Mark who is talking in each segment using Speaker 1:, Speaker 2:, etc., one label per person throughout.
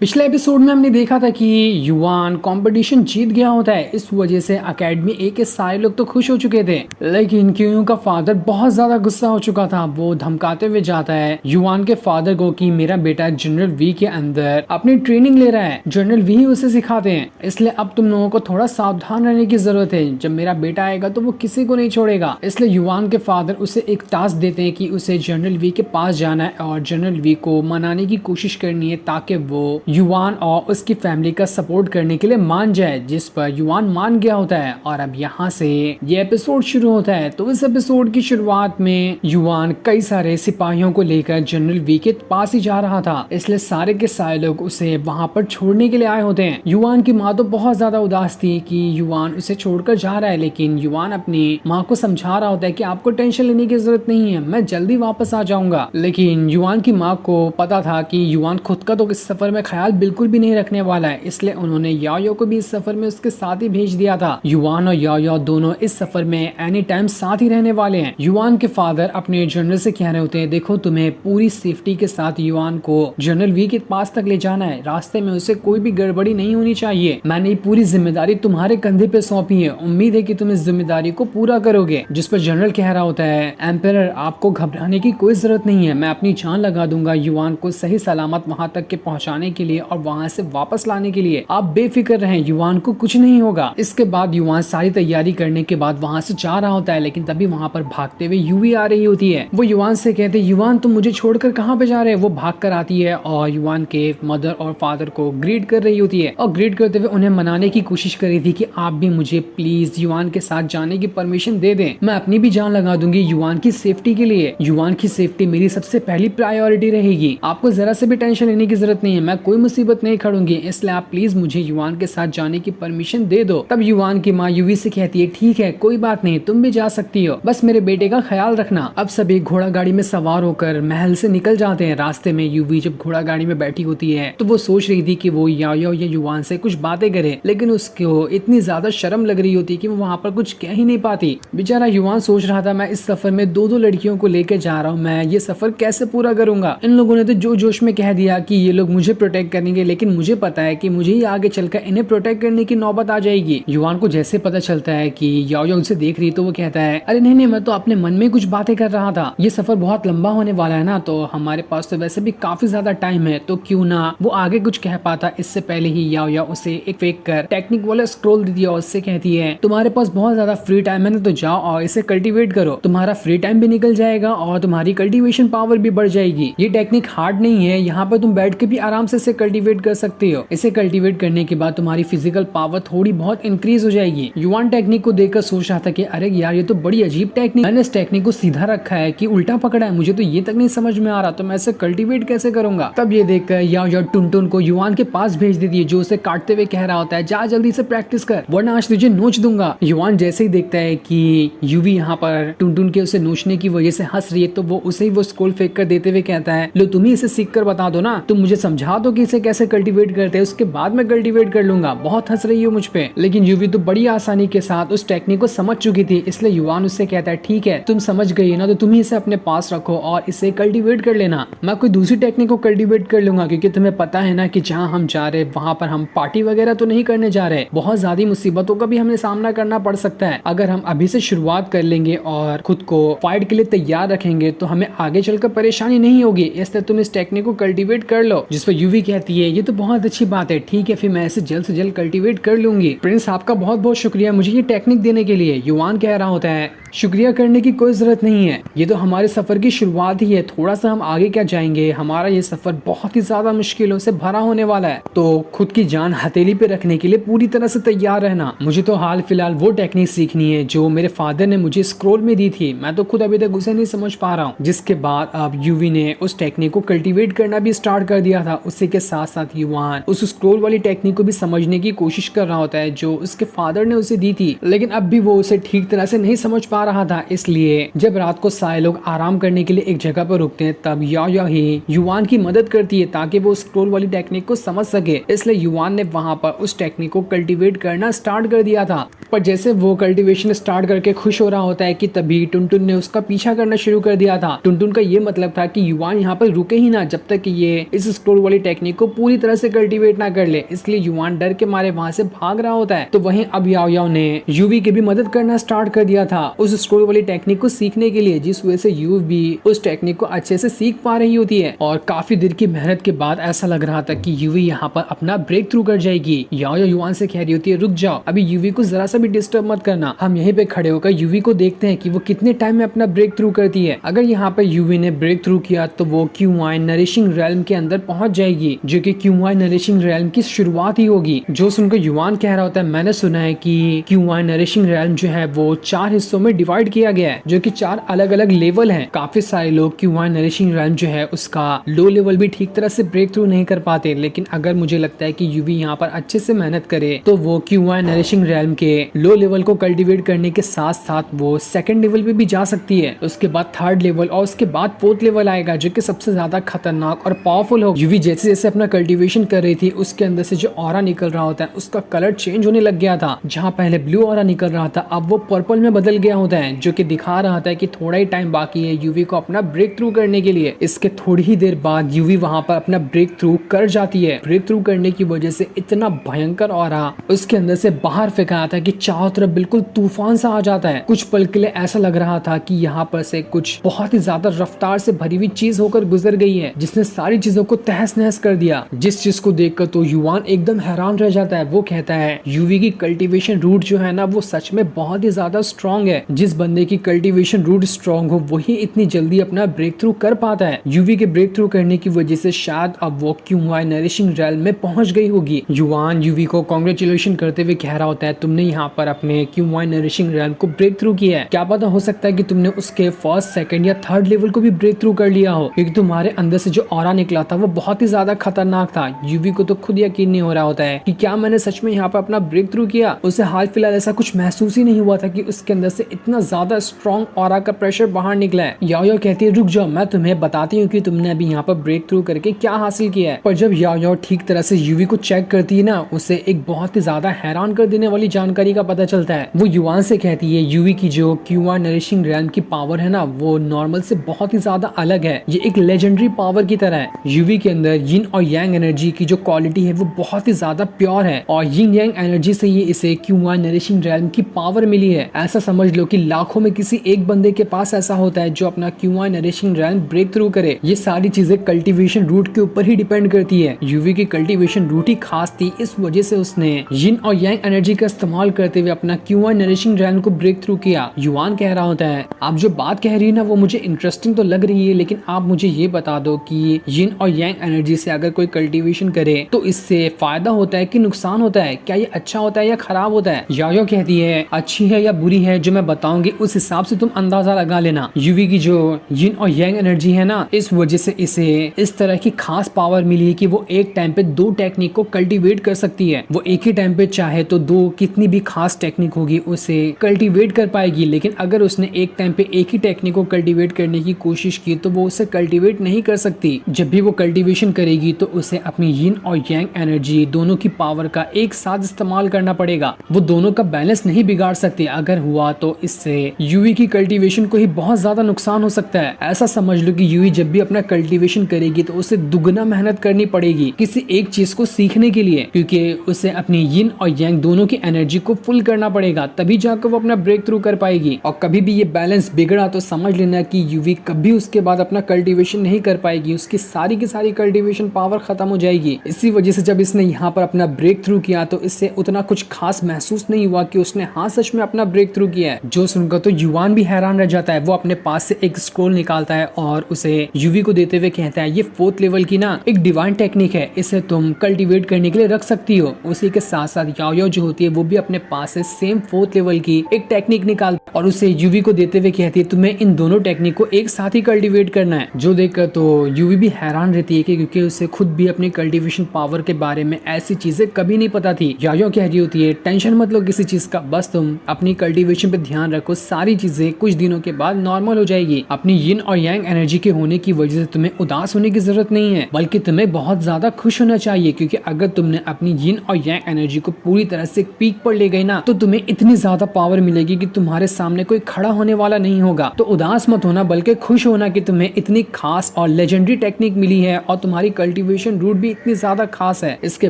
Speaker 1: पिछले एपिसोड में हमने देखा था कि युवान कंपटीशन जीत गया होता है। इस वजह से एकेडमी ए के सारे लोग तो खुश हो चुके थे, लेकिन क्यूयू का फादर बहुत ज्यादा गुस्सा हो चुका था। वो धमकाते हुए जाता है युवान के फादर को कि मेरा बेटा जनरल वी के अंदर अपनी ट्रेनिंग ले रहा है, जनरल वी उसे सिखाते हैं, इसलिए अब तुम लोगों को थोड़ा सावधान रहने की जरूरत है। जब मेरा बेटा आएगा तो वो किसी को नहीं छोड़ेगा। इसलिए युवान के फादर उसे एक टास्क देते हैं कि उसे जनरल वी के पास जाना है और जनरल वी को मनाने की कोशिश करनी है ताकि वो युवान और उसकी फैमिली का सपोर्ट करने के लिए मान जाए, जिस पर युवान मान गया होता है। और अब यहाँ से ये एपिसोड शुरू होता है। तो इस एपिसोड की शुरुआत में युवान कई सारे सिपाहियों को लेकर जनरल वी के पास ही जा रहा था, इसलिए सारे के सारे लोग उसे वहाँ पर छोड़ने के लिए आए होते हैं। युवान की माँ तो बहुत ज्यादा उदास थी कि युवान उसे छोड़कर जा रहा है, लेकिन युवान अपनी माँ को समझा रहा होता है कि आपको टेंशन लेने की जरूरत नहीं है, मैं जल्दी वापस आ जाऊंगा। लेकिन युवान की माँ को पता था कि युवान खुद का तो इस सफर में ख्याल बिल्कुल भी नहीं रखने वाला है, इसलिए उन्होंने याओ को भी इस सफर में उसके साथ ही भेज दिया था। युवान और याओ दोनों इस सफर में एनी टाइम साथ ही रहने वाले हैं। युवान के फादर अपने जनरल से कह रहे होते हैं, देखो तुम्हें पूरी सेफ्टी के साथ युवान को जनरल वी के पास तक ले जाना है, रास्ते में उसे कोई भी गड़बड़ी नहीं होनी चाहिए। मैंने ये पूरी जिम्मेदारी तुम्हारे कंधे पे सौंपी है, उम्मीद है कि तुम इस जिम्मेदारी को पूरा करोगे। जिस पर जनरल कह रहा होता है, एम्परर आपको घबराने की कोई जरूरत नहीं है, मैं अपनी जान लगा दूंगा युवान को सही सलामत वहां तक के पहुंचाने के लिए और वहां से वापस लाने के लिए। आप बेफिक्र रहें, युवान को कुछ नहीं होगा। इसके बाद युवान सारी तैयारी करने के बाद वहां से जा रहा होता है, लेकिन तभी वहां पर भागते हुए यूवी आ रही होती है। वो युवान से कहते हैं, युवान तुम मुझे छोड़कर कहाँ पे जा रहे हैं। वो भाग कर आती है और युवान के मदर और फादर को ग्रीट कर रही होती है और ग्रीट करते हुए उन्हें मनाने की कोशिश कर रही थी कि आप भी मुझे प्लीज युवान के साथ जाने की परमिशन दे दें, मैं अपनी भी जान लगा दूंगी युवान की सेफ्टी के लिए। युवान की सेफ्टी मेरी सबसे पहली प्रायोरिटी रहेगी, आपको जरा से भी टेंशन लेने की जरूरत नहीं है, मैं कोई मुसीबत नहीं खड़ूंगी, इसलिए आप प्लीज मुझे युवान के साथ जाने की परमिशन दे दो। तब युवान की माँ यूवी से कहती है, ठीक है कोई बात नहीं, तुम भी जा सकती हो, बस मेरे बेटे का ख्याल रखना। अब सभी घोड़ा गाड़ी में सवार होकर महल से निकल जाते हैं। रास्ते में यूवी जब घोड़ा गाड़ी में बैठी होती है तो वो सोच रही थी कि वो याओ या युवान से कुछ बातें करे, लेकिन उसको इतनी ज्यादा शर्म लग रही होती कि वो वहाँ पर कुछ कह ही नहीं पाती। बेचारा युवान सोच रहा था, मैं इस सफर में दो लड़कियों को लेकर जा रहा हूँ, मैं ये सफर कैसे पूरा करूंगा। इन लोगों ने तो जो जोश में कह दिया कि ये लोग मुझे प्रोटेक्ट करेंगे, लेकिन मुझे पता है कि मुझे ही आगे चलकर इन्हें प्रोटेक्ट करने की नौबत आ जाएगी। युवान को जैसे पता चलता है कि याओ उसे देख रही तो वो कहता है, अरे नहीं, मैं तो अपने मन में कुछ बातें कर रहा था, ये सफर बहुत लंबा होने वाला है ना, तो हमारे पास तो वैसे भी काफी ज्यादा टाइम है, तो क्यों ना वो आगे कुछ कह पाता। इससे पहले ही याओ उसे एक फेक कर टेक्निक वाला स्क्रॉल दे दिया और उससे कहती है, तुम्हारे पास बहुत ज्यादा फ्री टाइम है ना, तो जाओ और इसे कल्टीवेट करो, तुम्हारा फ्री टाइम भी निकल जाएगा और तुम्हारी कल्टीवेशन पावर भी बढ़ जाएगी। ये टेक्निक हार्ड नहीं है, यहाँ पर तुम बैठ के भी आराम से इसे कल्टीवेट कर सकते हो। इसे कल्टीवेट करने के बाद तुम्हारी फिजिकल पावर थोड़ी बहुत इंक्रीज हो जाएगी। युवान टेक्निक को देखकर सोच रहा था कि अरे यार ये तो बड़ी अजीब टेक्निक, मैंने इस टेक्निक को सीधा रखा है कि उल्टा पकड़ा है, मुझे तो ये तक नहीं समझ में आ रहा, तो मैं इसे कल्टीवेट कैसे करूंगा। तब ये देखकर याओ टुनटुन को युवान के पास भेज देती है, जो उसे काटते हुए कह रहा होता है, जा जल्दी से प्रैक्टिस कर वरना आज तुझे नोच दूंगा। युवान जैसे ही देखता है कि यूवी यहाँ पर टुनटुन के उसे नोचने की वजह से हंस रही है, तो वो उसे ही वो स्क्रॉल फेंक कर देते हुए कहता है, लो तुम ही इसे सीख कर बता दो ना, तुम मुझे समझा दो कि इसे कैसे कल्टीवेट करते हैं, उसके बाद मैं कल्टीवेट कर लूंगा, बहुत हंस रही हो मुझ पे। लेकिन यूवी तो बड़ी आसानी के साथ उस टेक्निक को समझ चुकी थी, इसलिए युवान उससे कहता है, ठीक है तुम समझ गई ना, तो तुम ही इसे अपने पास रखो और इसे कल्टीवेट कर लेना, मैं कोई दूसरी टेक्निक को कल्टीवेट कर लूंगा, क्योंकि तुम्हें पता है ना कि जहाँ हम जा रहे वहाँ पर हम पार्टी वगैरह तो नहीं करने जा रहे, बहुत ज्यादा मुसीबतों का भी हमें सामना करना पड़ सकता है। अगर हम अभी से शुरुआत कर लेंगे और खुद को फाइट के लिए तैयार रखेंगे तो हमें आगे चलकर परेशानी नहीं होगी, इसलिए तुम इस टेक्निक को कल्टीवेट कर लो। जिस पर यूवी कहती है, ये तो बहुत अच्छी बात है, ठीक है फिर मैं इसे जल्द से जल्द कल्टीवेट कर लूंगी। प्रिंस आपका बहुत बहुत शुक्रिया मुझे ये टेक्निक देने के लिए। युवान कह रहा होता है, शुक्रिया करने की कोई जरूरत नहीं है, ये तो हमारे सफर की शुरुआत ही है, थोड़ा सा हम आगे क्या जाएंगे, हमारा ये सफर बहुत ही ज्यादा मुश्किलों से भरा होने वाला है, तो खुद की जान हथेली पे रखने के लिए पूरी तरह से तैयार रहना। मुझे तो हाल फिलहाल वो टेक्निक सीखनी है जो मेरे फादर ने मुझे स्क्रॉल में दी थी, मैं तो खुद अभी तक उसे नहीं समझ पा रहा हूँ। जिसके बाद अब यूवी ने उस टेक्निक को कल्टीवेट करना भी स्टार्ट कर दिया था। उसी के साथ साथ युवान उस स्क्रॉल वाली टेक्निक को भी समझने की कोशिश कर रहा होता है जो उसके फादर ने उसे दी थी, लेकिन अब भी वो उसे ठीक तरह से नहीं समझ पा रहा था। इसलिए जब रात को सारे लोग आराम करने के लिए एक जगह पर रुकते हैं, तब याओ ही युवान की मदद करती है ताकि वो स्क्रॉल वाली टेक्निक को समझ सके। इसलिए युवान ने वहां पर उस टेक्निक को कल्टीवेट करना स्टार्ट कर दिया था। पर जैसे वो कल्टीवेशन स्टार्ट करके खुश हो रहा होता है कि तभी टुनटुन ने उसका पीछा करना शुरू कर दिया था। टुनटुन का ये मतलब था कि युवान यहाँ पर रुके ही ना जब तक ये इस स्क्रॉल वाली टेक्निक टेक्निक को पूरी तरह से कल्टीवेट ना कर ले, इसलिए युवान डर के मारे वहाँ से भाग रहा होता है। तो वहीं अब याओ याओ ने यूवी की भी मदद करना स्टार्ट कर दिया था उस स्क्रोल वाली टेक्निक को सीखने के लिए, जिस वजह से यूवी भी उस टेक्निक को अच्छे से सीख पा रही होती है। और काफी देर की मेहनत के बाद ऐसा लग रहा था कि यूवी यहाँ पर अपना ब्रेक थ्रू कर जाएगी। याओ याओ युवान से कह रही होती है, रुक जाओ, अभी यूवी को जरा सा भी डिस्टर्ब मत करना, हम यहीं पे खड़े होकर यूवी को देखते हैं कि वो कितने टाइम में अपना ब्रेक थ्रू करती है। अगर यहाँ पर यूवी ने ब्रेक थ्रू किया तो वो क्यूआई नरिशिंग रेल्म के अंदर पहुंच जाएगी, जो कि क्यूआई नरिशिंग रेल्म की शुरुआत ही होगी। जो सुनकर युवान कह रहा होता है, मैंने सुना है कि क्यूआई नरिशिंग रेल्म जो है वो 4 हिस्सों में डिवाइड किया गया है, जो कि 4 अलग अलग लेवल हैं। काफी सारे लोग क्यूआई नरिशिंग रेल्म जो है उसका लो लेवल भी ठीक तरह से ब्रेक थ्रू नहीं कर पाते, लेकिन अगर मुझे लगता है कि यूवी यहाँ पर अच्छे से मेहनत करे तो वो क्यूआई नरिशिंग रेल्म के लो लेवल को कल्टीवेट करने के साथ साथ वो सेकंड लेवल पे भी जा सकती है। उसके बाद थर्ड लेवल और उसके बाद फोर्थ लेवल आएगा, जो कि सबसे ज्यादा खतरनाक और पावरफुल हो। यूवी जैसे जैसे अपना कल्टीवेशन कर रही थी, उसके अंदर से जो ऑरा निकल रहा होता है उसका कलर चेंज होने लग गया था। जहाँ पहले ब्लू ऑरा निकल रहा था अब वो पर्पल में बदल गया होता है, जो कि दिखा रहा था कि थोड़ा ही टाइम बाकी है यूवी को अपना ब्रेक थ्रू करने के लिए। इसके थोड़ी ही देर बाद यूवी वहां पर अपना ब्रेक थ्रू कर जाती है। ब्रेक थ्रू करने की वजह से इतना भयंकर ऑरा उसके अंदर से बाहर फेंका था कि चारों तरफ बिल्कुल तूफान सा आ जाता है। कुछ पल के लिए ऐसा लग रहा था कि यहाँ पर से कुछ बहुत ही ज्यादा रफ्तार से भरी हुई चीज होकर गुजर गई है, जिसने सारी चीजों को तहस नहस कर दिया। जिस चीज को देखकर तो युवान एकदम हैरान रह जाता है। वो कहता है यूवी की कल्टीवेशन रूट जो है ना वो सच में बहुत ही ज्यादा स्ट्रॉन्ग है। जिस बंदे की कल्टीवेशन रूट स्ट्रॉन्ग हो वही इतनी जल्दी अपना ब्रेक थ्रू कर पाता है। यूवी के ब्रेक थ्रू करने की वजह से शायद अब वो क्यूआई नरिशिंग रेल्म में पहुंच गई होगी। युवान यूवी को कांग्रेचुलेशन करते हुए कह रहा होता है, तुमने यहाँ पर अपने क्यूआई नरिशिंग रेल्म को ब्रेक थ्रू किया है। क्या पता हो सकता है कि तुमने उसके फर्स्ट, सेकंड या थर्ड लेवल को भी ब्रेक थ्रू कर लिया हो, क्योंकि तुम्हारे अंदर से जो ऑरा निकला था वो बहुत ही ज्यादा खतरनाक था। यूवी को तो खुद यकीन नहीं हो रहा होता है कि क्या मैंने सच में यहाँ पर अपना ब्रेक थ्रू किया। उसे हाल फिलहाल ऐसा कुछ महसूस ही नहीं हुआ था कि उसके अंदर से इतना ज्यादा स्ट्रॉन्ग ऑरा का प्रेशर बाहर निकला है। याओ याओ कहती है, रुक जाओ, मैं तुम्हें बताती हूँ कि तुमने अभी यहाँ पर ब्रेक थ्रू करके क्या हासिल किया है। पर जब याओ याओ ठीक तरह से यूवी को चेक करती है ना, उसे एक बहुत ही ज्यादा हैरान कर देने वाली जानकारी का पता चलता है। वो युवान से कहती है, यूवी की जो क्यूआई नरिशिंग रेल्म की पावर है ना वो नॉर्मल से बहुत ही ज्यादा अलग है। ये एक लेजेंडरी पावर की तरह है। यूवी के अंदर यिन और यांग एनर्जी की जो क्वालिटी है वो बहुत ही ज्यादा प्योर है, और यिन यांग एनर्जी से ही इसे क्यूआई नरिशिंग रेल्म की पावर मिली है। ऐसा समझ लो कि लाखों में किसी एक बंदे के पास ऐसा होता है जो अपना QI nourishing realm break through करे। ये सारी चीजें कल्टीवेशन रूट के ऊपर ही डिपेंड करती है। यूवी की कल्टीवेशन रूट ही खास थी, इस वजह से उसने यिन और यांग एनर्जी का इस्तेमाल करते हुए अपना क्यूआई नरिशिंग रेल्म को ब्रेक थ्रू किया। युवान कह रहा होता है, आप जो बात कह रही है ना वो मुझे इंटरेस्टिंग तो लग रही है, लेकिन आप मुझे ये बता दो कि यिन और यांग एनर्जी से अगर कोई कल्टीवेशन करे तो इससे फायदा होता है कि नुकसान होता है? क्या ये अच्छा होता है या खराब होता है? याओ कहती है, अच्छी है या बुरी है जो मैं बताऊंगी उस हिसाब से तुम अंदाजा लगा लेना। यूवी की जो यिन और यांग एनर्जी है ना, इस वजह से इसे इस तरह की खास पावर मिली है कि वो एक टाइम पे 2 टेक्निक को कल्टीवेट कर सकती है। वो एक ही टाइम पे चाहे तो 2 कितनी भी खास टेक्निक होगी उसे कल्टीवेट कर पाएगी, लेकिन अगर उसने एक टाइम पे एक ही टेक्निक को कल्टीवेट करने की कोशिश की तो वो उसे कल्टीवेट नहीं कर सकती। जब भी वो कल्टीवेशन करेगी तो उसे अपनी यिन और यांग एनर्जी दोनों की पावर का एक साथ इस्तेमाल करना पड़ेगा। वो दोनों का बैलेंस नहीं बिगाड़ सकती। अगर हुआ तो इससे यूवी की कल्टीवेशन को ही बहुत ज्यादा नुकसान हो सकता है। ऐसा समझ लो कि यूवी जब भी अपना कल्टीवेशन करेगी तो उसे दुगना मेहनत करनी पड़ेगी किसी एक चीज को सीखने के लिए, क्योंकि उसे अपनी यिन और यांग दोनों की एनर्जी को फुल करना पड़ेगा, तभी जाकर वो अपना ब्रेक थ्रू कर पाएगी। और कभी भी ये बैलेंस बिगड़ा तो समझ लेना कि यूवी कभी उसके बाद अपना कल्टीवेशन नहीं कर पाएगी, उसकी सारी की सारी कल्टीवेशन पावर खत्म हो जाएगी। इसी वजह से जब इसने यहाँ पर अपना ब्रेक थ्रू किया तो इससे उतना कुछ खास महसूस नहीं हुआ कि उसने हाँ सच में अपना ब्रेक थ्रू किया है। जो सुनकर तो युवान भी हैरान रह जाता है। वो अपने पास से एक स्क्रोल निकालता है और उसे यूवी को देते हुए कहता है, ये 4th लेवल की ना एक डिवाइन टेक्निक है, इसे तुम कल्टीवेट करने के लिए रख सकती हो। उसी के साथ साथ याओ याओ जो होती है वो भी अपने पास से सेम 4th लेवल की एक टेक्निक निकाल और उसे यूवी को देते हुए कहती है, तुम्हें इन दोनों टेक्निक को एक साथ ही कल्टीवेट करना है। जो देखकर तो यूवी भी हैरान रहती है क्योंकि उसे खुद भी अपनी कल्टीवेशन पावर के बारे में ऐसी चीजें कभी नहीं पता थी। याओ याओ कह रही होती है, टेंशन मत लो किसी चीज का, बस तुम अपनी कल्टीवेशन पे ध्यान रखो, सारी चीजें कुछ दिनों के बाद नॉर्मल हो जाएगी। अपनी यिन और यांग एनर्जी के होने की वजह से तुम्हें उदास होने की जरूरत नहीं है, बल्कि तुम्हें बहुत ज्यादा खुश होना चाहिए, क्योंकि अगर तुमने अपनी यिन और यांग एनर्जी को पूरी तरह से पीक पर ले गई ना तो तुम्हें इतनी ज्यादा पावर मिलेगी कि तुम्हारे सामने कोई खड़ा होने वाला नहीं होगा। तो उदास मत होना, बल्कि खुश होना कि तुम्हें इतनी खास और लेजेंडरी टेक्निक मिली है और तुम्हारी कल्टीवेशन रूट भी इतनी ज्यादा खास है। इसके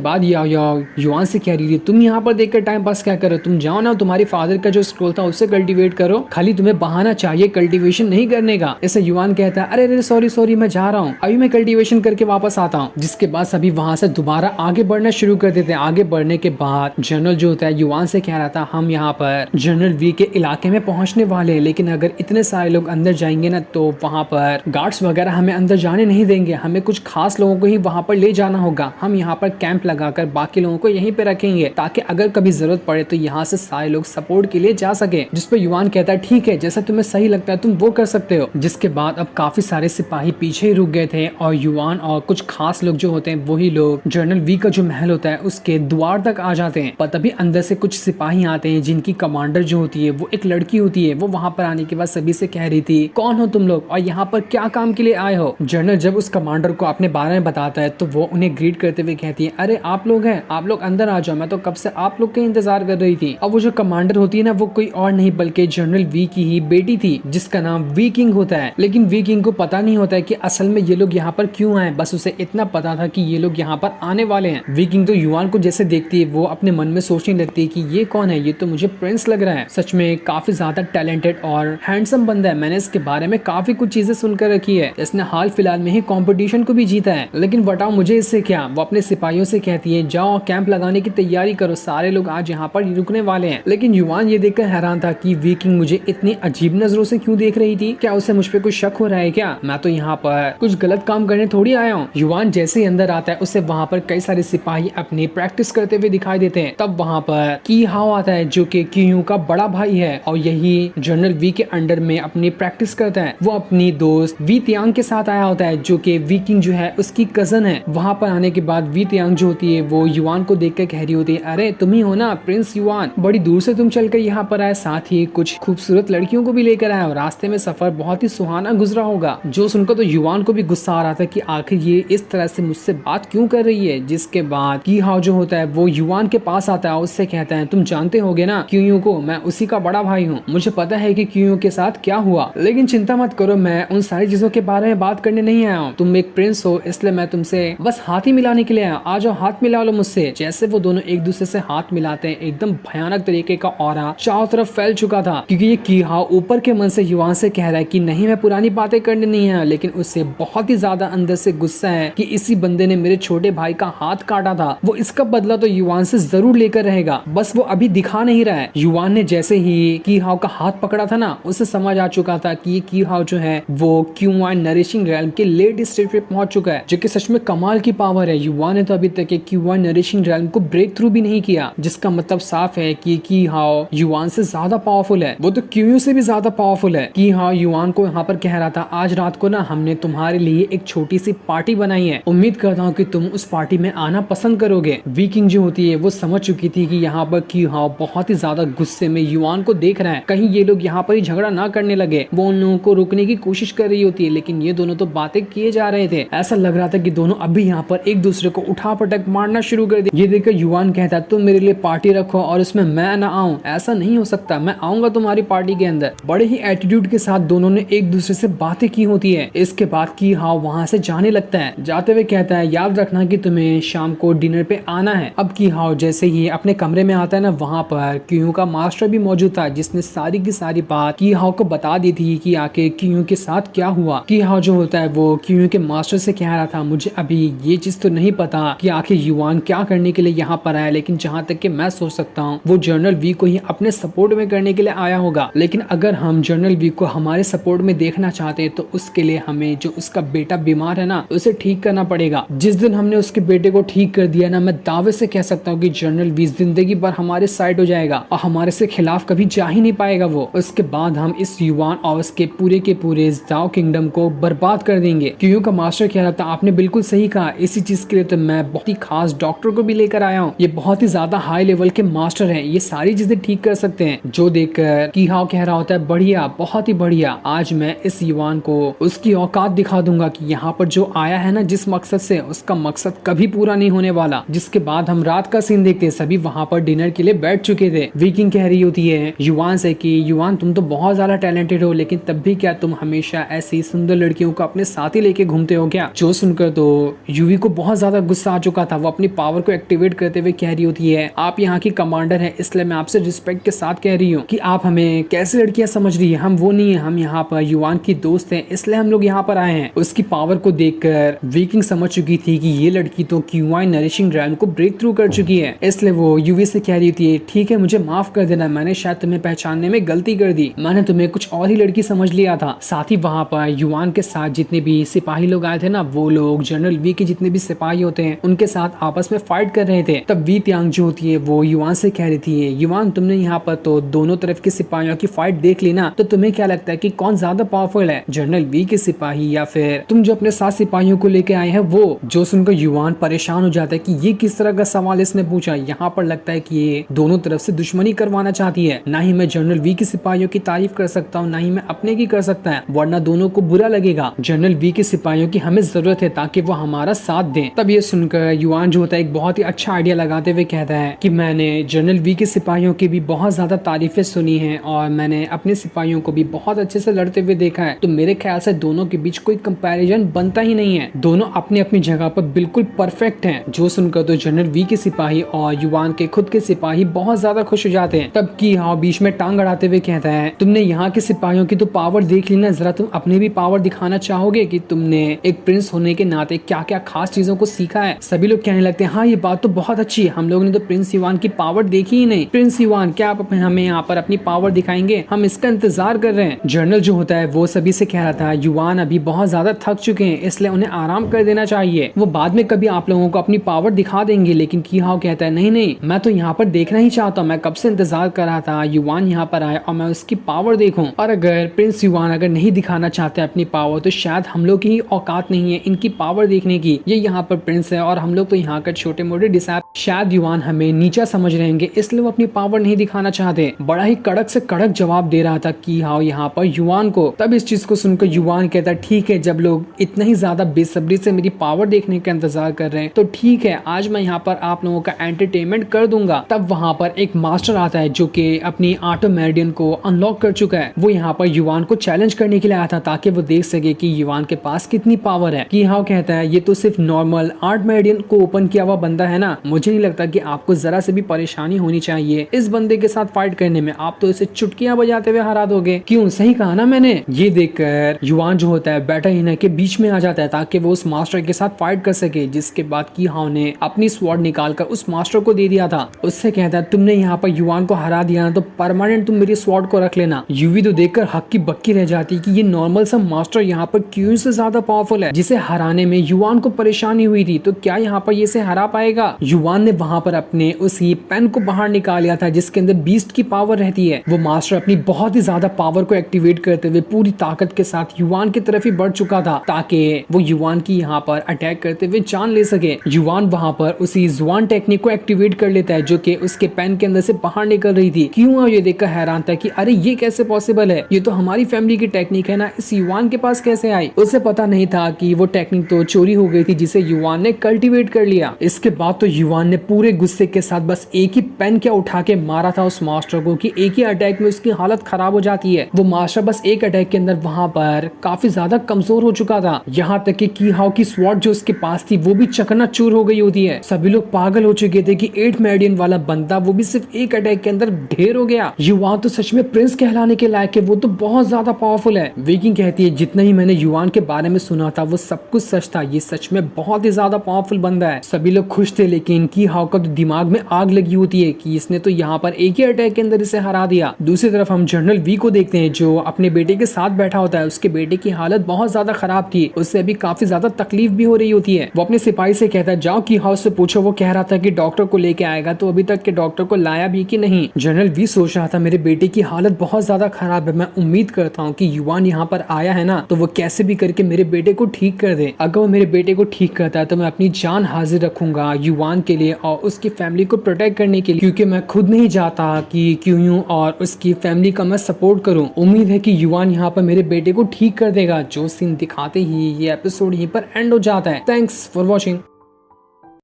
Speaker 1: बाद युआन से कह रही है तुम यहाँ पर देखकर टाइम पास क्या करो, तुम जाओ ना तुम्हारी फादर का जो स्क्रोल था उससे कल्टीवेट करो, खाली तुम्हें बहाना चाहिए कल्टीवेशन नहीं करने का। ऐसे युआन कहता है अरे अरे सॉरी मैं जा रहा हूँ, अभी मैं कल्टीवेशन करके वापस आता हूँ। जिसके बाद सभी वहां से दोबारा आगे बढ़ना शुरू कर देते हैं। आगे बढ़ने के बाद जनरल जो होता है युआन से कह रहा था हम यहाँ पर जनरल वी के इलाके में पहुंचने वाले हैं, लेकिन अगर इतने सारे लोग अंदर जाएंगे ना तो वहां पर गार्ड्स वगैरह हमें अंदर जाने नहीं देंगे, हमें कुछ खास लोगों को ही वहां पर ले जाना होगा। हम यहाँ पर कैंप लगाकर बाकी लोगों को यहीं पे रखेंगे ताकि अगर कभी जरूरत पड़े तो यहाँ से सारे लोग सपोर्ट के लिए जा सके। जिस पर युआन कहता है ठीक है, जैसा तुम्हें सही लगता है तुम वो कर सकते हो। जिसके बाद अब काफी सारे सिपाही पीछे ही रुक गए थे और युआन और कुछ खास लोग जो होते हैं वही लोग जनरल वी का जो महल होता है उसके द्वार तक आ जाते हैं। पर तभी अंदर से कुछ सिपाही आते हैं जिनकी कमांडर जो होती है वो एक लड़की होती है। वो वहां पर आने के बाद सभी से कह रही थी कौन हो तुम लोग और यहाँ पर क्या काम के लिए आए हो। जनरल जब उस कमांडर को अपने बारे में बताता है तो वो उन्हें ग्रीट करते हुए कहती है अरे आप लोग हैं, आप लोग अंदर आ जाओ, मैं तो कब से आप लोग का इंतजार कर रही थी। और वो जो कमांडर होती है ना वो कोई और नहीं बल्कि जनरल वी की ही बेटी थी जिसका नाम वी किंग होता है। लेकिन वी किंग को पता नहीं होता है कि असल में ये लोग यहाँ पर क्यों आए, बस उसे इतना पता था कि ये लोग यहाँ पर आने वाले हैं। वी किंग तो युआन को जैसे देखती है वो अपने मन में सोचने लगती है कि ये कौन है, ये तो मुझे प्रिंस लग रहा है, सच में काफी ज्यादा टैलेंटेड और हैंडसम बंदा है, मैंने इसके बारे में काफी कुछ चीजें सुनकर रखी है, इसने हाल फिलहाल में ही कंपटीशन को भी जीता है, लेकिन बताओ मुझे इससे क्या। वो अपने सिपाहियों से कहती है जाओ कैंप लगाने की तैयारी करो, सारे लोग आज यहाँ पर रुकने वाले हैं। लेकिन युआन ये देखकर हैरान था कि वी किंग मुझे इतनी अजीब नजरों से क्यों देख रही थी, क्या उसे मुझ पे कुछ शक हो रहा है क्या, मैं तो यहाँ पर कुछ गलत काम करने थोड़ी आया हूँ। युआन जैसे ही अंदर आता है उसे वहाँ पर कई सारे सिपाही अपनी प्रैक्टिस करते हुए दिखाई देते हैं। तब वहाँ पर की हाओ आता है जो कि क्यू का बड़ा भाई है और यही जनरल वी के अंडर में अपनी प्रैक्टिस करता है। वो अपनी दोस्त वी तियांग के साथ आया होता है जो कि वी किंग जो है उसकी कजन है। वहाँ पर आने के बाद वी तियांग जो होती है वो युआन को देख कर कह रही होती है अरे तुम ही हो ना प्रिंस युआन, बड़ी दूर से तुम चलकर यहाँ पर आए, साथ ही कुछ खूबसूरत लड़कियों को भी लेकर आए और रास्ते में सफर बहुत ही सुहाना गुजरा होगा। जो सुनकर तो युआन को भी गुस्सा आ रहा था कि आखिर ये इस तरह से मुझसे बात क्यों कर रही है। जिसके बाद की हाओ जो होता है वो युआन के पास आता है, उससे कहता है तुम जानते होगे ना क्यू को, मैं उसी का बड़ा भाई हूँ, मुझे पता है कि क्यू के साथ क्या हुआ, लेकिन चिंता मत करो, मैं उन सारी चीजों के बारे में बात करने नहीं आया हूँ, तुम एक प्रिंस हो इसलिए मैं तुमसे बस हाथ ही मिलाने के लिए आया, आ जाओ हाथ मिला लो मुझसे। जैसे वो दोनों एक दूसरे से हाथ मिलाते हैं एकदम भयानक तरीके का ऑरा चारों तरफ फैल चुका था, क्योंकि ये की हाओ ऊपर के मन से युआन से कह रहा है कि नहीं मैं पुरानी बातें करने नहीं आया, लेकिन उससे बहुत ही ज्यादा अंदर से गुस्सा है कि इसी बंदे ने मेरे छोटे भाई का हाथ काटा था, वो इसका बदला तो युआन से जरूर लेकर रहेगा, बस वो अभी दिखा नहीं रहा है। युआन ने जैसे ही की हाओ का हाथ पकड़ा था ना उसे समझ आ चुका था कि की हाओ जो है वो क्यूआन नरिशिंग रैल्म के लेट स्टेज पे पहुंच चुका है, जो कि सच में कमाल की पावर है। युआन ने तो अभी तक क्यूआन नरिशिंग रैल्म को ब्रेक थ्रू भी नहीं किया, जिसका मतलब साफ है कि की हाओ युआन से ज्यादा पावरफुल है, वो तो क्यू से भी ज्यादा पावरफुल है। की हाओ युआन को यहाँ पर कह रहा था आज रात को ना हमने तुम्हारे लिए एक छोटी सी पार्टी बनाई है, उम्मीद करता हूँ कि तुम उस पार्टी में आना पसंद करोगे। वी किंग जो होती है वो समझ चुकी थी कि यहाँ पर की हाओ बहुत ही ज्यादा गुस्से में युआन को देख रहा है, कहीं ये लोग यहाँ पर ही झगड़ा ना करने लगे। वो उन लोगों को रोकने की कोशिश कर रही होती है, लेकिन ये दोनों तो बातें किए जा रहे थे, ऐसा लग रहा था कि दोनों अभी यहाँ पर एक दूसरे को उठा पटक मारना शुरू कर दिया। ये देखकर युआन कहता है तुम मेरे लिए पार्टी रखो और उसमें मैं ना आऊं, ऐसा नहीं हो सकता, मैं आऊंगा तुम्हारी पार्टी के अंदर। बड़े ही एटीट्यूड के साथ दोनों ने एक दूसरे से बातें की होती है। इसके बाद की हाओ वहाँ से जाने लगता है, जाते हुए कहता है याद रखना कि तुम्हें शाम को डिनर पे आना है। अब की हाओ जैसे ही अपने कमरे में आता है ना वहाँ पर क्यू का मास्टर भी मौजूद था, जिसने सारी की सारी बात की हाओ को बता दी थी कि आके क्यू के साथ क्या हुआ। की हाओ जो होता है वो क्यू के मास्टर से कह रहा था मुझे अभी ये चीज तो नहीं पता कि आखिर युआन क्या करने के लिए यहाँ पर आया, लेकिन जहाँ तक कि मैं सोच सकता हूँ वो जनरल वी को ही अपने सपोर्ट में करने के लिए आया होगा, लेकिन अगर हम जनरल वी को हमारे सपोर्ट में देखना चाहते हैं तो उसके लिए हमें जो उसका बेटा बीमार है ना उसे ठीक करना पड़ेगा। जिस दिन हमने उसके बेटे को ठीक कर दिया ना मैं दावे से कह सकता हूँ कि जनरल वी जिंदगी भर हमारे साइड हो जाएगा और हमारे से खिलाफ कभी जा ही नहीं पाएगा वो। उसके बाद हम इस युआन और उसके पूरे के पूरे जाओ किंगडम को बर्बाद कर देंगे। क्यू का मास्टर कह रहा था आपने बिल्कुल सही कहा, इसी चीज के लिए तो मैं बहुत ही खास डॉक्टर को भी लेकर आया हूँ, ये बहुत ही ज्यादा हाई लेवल के मास्टर हैं, ये सारी चीजें ठीक कर सकते हैं। जो देखकर की हाओ कह रहा होता है बढ़िया, बहुत ही बढ़िया, आज मैं इस युआन को उसकी औकात दिखा दूंगा कि यहाँ पर जो आया है ना जिस मकसद से, उसका मकसद कभी पूरा नहीं होने वाला। जिसके बाद हम रात का सीन देखते हैं, सभी वहाँ पर डिनर के लिए बैठ चुके थे। वी किंग कह रही होती है युआन से कि युवान तुम तो बहुत ज्यादा टैलेंटेड हो, लेकिन तब भी क्या तुम हमेशा ऐसी सुंदर लड़कियों को अपने साथ ही लेके घूमते हो क्या? जो सुनकर तो यूवी को बहुत ज्यादा गुस्सा आ चुका था। वो अपनी पावर को एक्टिवेट करते हुए कह रही होती है, आप यहाँ की कमांडर है, इसलिए मैं आपसे रिस्पेक्ट के साथ कह रही हूँ कि आप हमें कैसे लड़कियां समझ रही है। हम वो नहीं है, हम यहाँ पर युवान की दोस्त है, इसलिए हम लोग यहाँ पर आए हैं। उसकी पावर को देखकर वीकिंग समझ चुकी थी कि ये लड़की तो क्यूआई नरिशिंग रैम को ब्रेक थ्रू कर चुकी है, इसलिए वो यूवी से कह रही थी, ठीक है मुझे माफ कर देना, मैंने शायद तुम्हें पहचानने में गलती कर दी, मैंने तुम्हें कुछ और ही लड़की समझ लिया था। साथ ही वहाँ पर युवान के साथ जितने भी सिपाही लोग आए थे ना, वो लोग जनरल वी के जितने भी सिपाही होते हैं उनके साथ आपस में फाइट कर रहे थे। तब वी त्यांग जो होती है वो युवान से कह रही थी, युवान तुमने यहाँ पर तो दोनों तरफ के सिपाहियों की फाइट देख ली ना, तो तुम्हें क्या लगता है कि कौन ज्यादा पावरफुल है, जनरल वी के सिपाही या फिर तुम जो अपने साथ सिपाहियों को लेके आए हैं वो? जो सुनकर युवान परेशान हो जाता है कि ये किस तरह का सवाल इसने पूछा। यहाँ पर लगता है कि ये दोनों तरफ से दुश्मनी करवाना चाहती है। ना ही मैं जनरल वी के सिपाहियों की तारीफ कर सकता हूँ, ना ही मैं अपने की कर सकता है, वरना दोनों को बुरा लगेगा। जनरल वी के सिपाहियों की हमें जरूरत है ताकि वो हमारा साथ दें। तब ये सुनकर युवान जो होता है एक बहुत ही अच्छा आइडिया लगाते हुए कहता है कि मैंने जनरल वी के सिपाहियों की भी बहुत ज्यादा तारीफें सुनी है और मैंने अपने सिपाहियों को भी बहुत अच्छे से लड़ते हुए देखा है, तो मेरे ख्याल से दोनों के बीच कोई कंपैरिजन बनता ही नहीं है, दोनों अपनी अपनी जगह पर बिल्कुल परफेक्ट हैं। जो सुनकर तो जनरल वी के सिपाही और युवान के खुद के सिपाही बहुत ज्यादा खुश हो जाते हैं। तब की हाँ बीच में टांग अड़ाते हुए कहता है, तुमने यहाँ के सिपाहियों की तो पावर देख ली ना, जरा तुम अपनी भी पावर दिखाना चाहोगे कि तुमने एक प्रिंस होने के नाते क्या क्या खास चीजों को सीखा है? सभी लोग कहने लगते हैं, हाँ ये बात तो बहुत अच्छी है, हम लोगों ने तो प्रिंस युवान की पावर देखी ही नहीं। प्रिंस युवान क्या आप हमें यहाँ पर अपनी पावर दिखाएंगे? हम इसका इंतजार कर रहे हैं। जनरल जो होता है वो सभी से कह रहा था, युवान अभी बहुत ज्यादा थक चुके हैं, इसलिए उन्हें आराम कर देना चाहिए, वो बाद में कभी आप लोगों को अपनी पावर दिखा देंगे। लेकिन की हाउ कहता है, नहीं नहीं मैं तो यहाँ पर देखना ही चाहता हूँ, मैं कब से इंतजार कर रहा था युवान यहाँ पर आए और मैं उसकी पावर देखूं। और अगर प्रिंस युवान अगर नहीं दिखाना चाहते अपनी पावर, तो शायद हम लोग की ही औकात नहीं है इनकी पावर देखने की। ये यहाँ पर प्रिंस है और हम लोग तो यहाँ का छोटे मोटे डिसाइप, शायद युवान हमें नीचा समझ रहेंगे, इसलिए वो अपनी पावर नहीं दिखाना चाहते। बड़ा ही कड़क से कड़क जवाब दे रहा था कि हाँ यहाँ पर युवान को। तब इस चीज को सुनकर युवान कहता, ठीक है जब लोग इतना ही ज्यादा बेसब्री से मेरी पावर देखने का इंतजार कर रहे हैं तो ठीक है, आज मैं यहाँ पर आप लोगों का एंटरटेनमेंट कर दूंगा। तब वहाँ पर एक मास्टर आता है जो कि अपनी आटो मेरिडियन को अनलॉक कर चुका है। वो यहाँ पर युवान को चैलेंज करने के लिए आया था ताकि वो देख सके कि युवान के पास कितनी पावर है। कि हाँ कहता है, ये तो सिर्फ नॉर्मल आर्ट मेरिडियन को ओपन किया हुआ बंदा है ना, मुझे नहीं लगता कि आपको जरा से भी परेशानी होनी चाहिए इस बंदे के साथ फाइट करने में, आप तो इसे चुटकियां बजाते हुए हरा दोगे। क्यों, सही कहा ना मैंने? ये देखकर युवान जो होता है बैठा ही के बीच में आ जाता है ताकि वो उस मास्टर के साथ फाइट कर सके। जिसके बाद की हाउ ने अपनी स्वॉर्ड निकालकर उस मास्टर को दे दिया था। उससे कहता है, तुमने यहाँ पर युवान को हरा दिया ना, तो परमानेंट तुम मेरी स्वॉर्ड को रख लेना। यूवी तो देखकर हक्की बक्की रह जाती कि ये नॉर्मल सा मास्टर यहाँ पर क्यों से ज्यादा पावरफुल है, जिसे हराने में युवान को परेशानी हुई थी, तो क्या यहाँ पर ये से हरा पाएगा? युवान ने वहां पर अपने उसी पेन को बाहर निकाल लिया था जिसके अंदर बीस्ट की पावर रहती है। वो मास्टर अपनी बहुत ही ज्यादा पावर को एक्टिवेट करते हुए पूरी ताकत के साथ युवान की तरफ ही बढ़ चुका था ताकि वो युवान की यहाँ पर अटैक करते हुए जान ले सके। युवान वहां पर उसी जुआन टेक्निक को एक्टिवेट कर लेता है जो कि उसके पेन के अंदर से बाहर निकल रही थी। क्यों ये देखकर हैरान था कि अरे ये कैसे पॉसिबल है, ये तो हमारी फैमिली की टेक्निक है ना, इस युवान के पास कैसे आई? उसे पता नहीं था कि वो टेक्निक तो चोरी हो गई थी जिसे युवान ने कल्टीवेट कर लिया। इसके बाद तो युवान ने पूरे गुस्से के साथ बस एक ही पेन क्या उठा के मारा था उस मास्टर को कि एक ही अटैक में उसकी हालत खराब हो जाती है। वो मास्टर बस एक अटैक के अंदर वहां पर काफी ज्यादा कमजोर हो चुका था, यहाँ तक कि की हाउ की स्वॉर्ड जो उसके पास थी वो भी चकनाचूर हो गई होती है। सभी लोग पागल हो चुके थे कि 8 मेरिडियन वाला बंदा वो भी सिर्फ एक अटैक के अंदर ढेर हो गया। युवान तो सच में प्रिंस कहलाने के लायक है, वो तो बहुत ज्यादा पावरफुल है। विकिंग कहती है, जितना ही मैंने युवान के बारे में सुना था वो सब कुछ सच था, ये सच में बहुत ही ज्यादा पावरफुल बंदा है। सभी लोग खुश थे, लेकिन की हाउ का तो दिमाग में आग लगी होती है कि इसने तो यहाँ पर एक ही अटैक के अंदर इसे हरा दिया। दूसरी तरफ हम जनरल वी को देखते हैं जो अपने बेटे के साथ बैठा होता है। उसके बेटे की हालत बहुत ज्यादा खराब थी, उससे अभी काफी ज्यादा तकलीफ भी हो रही होती है। वो अपने सिपाही से कहता है, जाओ की हाउस से पूछो, वो कह रहा था कि डॉक्टर को लेके आएगा, तो अभी तक के डॉक्टर को लाया भी कि नहीं। जनरल वी सोच रहा था मेरे बेटे की हालत बहुत ज्यादा खराब है, मैं उम्मीद करता हूँ कि युवान यहाँ पर आया है ना, तो वो कैसे भी करके मेरे बेटे को ठीक कर दे। अगर वो मेरे बेटे को ठीक करता है तो मैं अपनी जान हाजिर रखूंगा युवान के लिए और उसकी फैमिली को प्रोटेक्ट करने के लिए, क्योंकि मैं खुद नहीं चाहता कि क्यूयू और उसकी फैमिली का मैं सपोर्ट करूं। उम्मीद है कि युवान यहाँ पर मेरे बेटे को ठीक कर देगा। जो सीन दिखाते ही ये एपिसोड यहीं पर एंड हो जाता है। Thanks for watching.